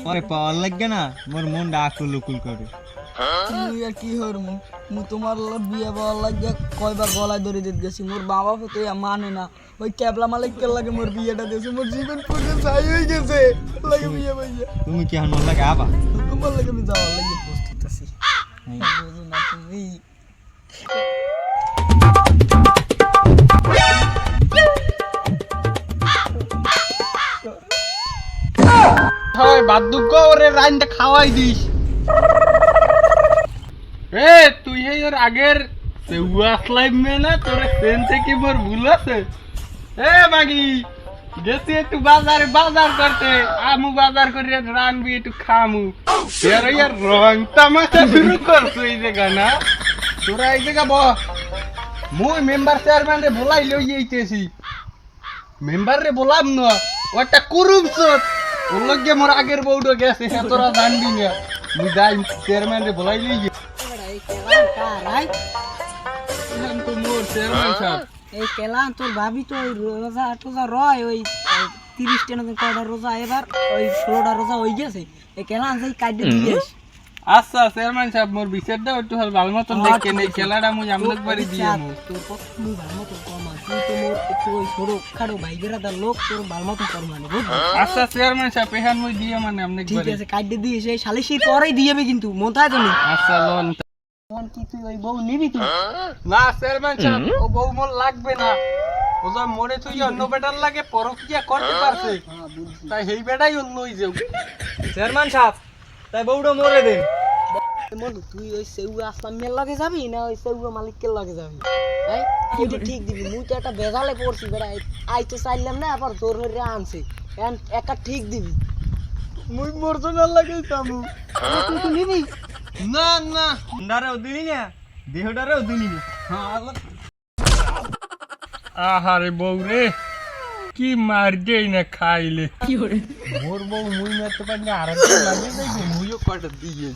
পরে পাওয়ার লাগবে না মোর মনটা আকুল উকুল করে। তুই আর কি হরমু মু তোমার বিয়ে পাওয়ার লাগে কয়বার গলায় ধরে দিতে গেছি মোর বাবা তো মানে না ওই ক্যাবলা মালিকের লাগে মোর বিয়েটা দিয়েছে মোর জীবন পুরো ছাই হয়ে গেছে লাগে বিয়ে ভাইয়া তুমি কি এখন লাগে আবা তোমার লাগে আমি যাওয়ার লাগে প্রস্তুত আছি বুঝো না তুমি হয় বাদুক ওরে রাইনটা খাওয়াই দিস। এ তুই এই ওর আগের সেউয়াসলাই মেনা তোরে সেন থেকে মোর ভুল আছে। এ মাগি গেছি একটু বাজারে বাজার করতে আমু বাজার করে রানবি একটু খামু এর ইয়ার রং তামাশা শুরু করছো এই জায়গা না তোরা এই জায়গা ব মুই মেম্বার চেয়ারম্যান রে বলাই লই যাইতেছি মেম্বার রে বলাম না ওটা কুরুম চোট ওর লগে মোর আগের বউটা গেছে হ্যাঁ তোরা জানবি না মুই যাই চেয়ারম্যান রে বলাই লই তো মোর চেয়ারম্যান সাহেব এই কেলা তোর ভাবি তো ওই রোজা টোজা রয় ওই 30টা না কয়টা রোজা এবার ওই 16টা রোজা হয়ে গেছে এই কেলা সেই কাটে দিয়েস আচ্ছা চেয়ারম্যান সাহেব মোর বিচারটা একটু ভালো মতন দেখে নেই খেলাটা মুই আমলেক বাড়ি দিয়ে মু তোর পক্ষ মুই ভালো মতো কমা তুই তো মোর একটু ওই ছোড়ো খাড়ো ভাইগেরা দা লোক তোর ভালো মতো করমানে বুঝলি আচ্ছা চেয়ারম্যান সাহেব এখান মুই দিয়ে মানে আমলেক ঠিক বাড়ি আছে কাটে দিয়েস এই সালিশির পরেই দিয়েবে কিন্তু মতায় তো নি আচ্ছা লোন তখন কি তুই ওই বউ নিবি তুই না চেয়ারম্যান সাহেব ও বউ মোর লাগবে না ও যা মরে তুই অন্য বেটার লাগে পরকিয়া করতে পারছে তাই এই বেটাই অন্য হই যাও চেয়ারম্যান সাহেব তাই বউটা মরে দেন। মন তুই ওই সেউ আসলামের লগে যাবি না ওই সেউ মালিকের লগে যাবি এই তুই ঠিক দিবি মুই তো একটা বেজালে পড়ছি বেটা আই তো চাইলাম না আবার তোর হইরে আনছে এখন একা ঠিক দিবি মুই মরছো না লাগে তামু তুই তো নিবি না না ডারেও দিলি না দেহটারেও দিলি না। আহারে বউ রে কি মার দেই না খাইলে কি করে মোর বউ মুই মারতে পারি না আর একটা লাগে যাইবে মুইও কয়টা দিয়ে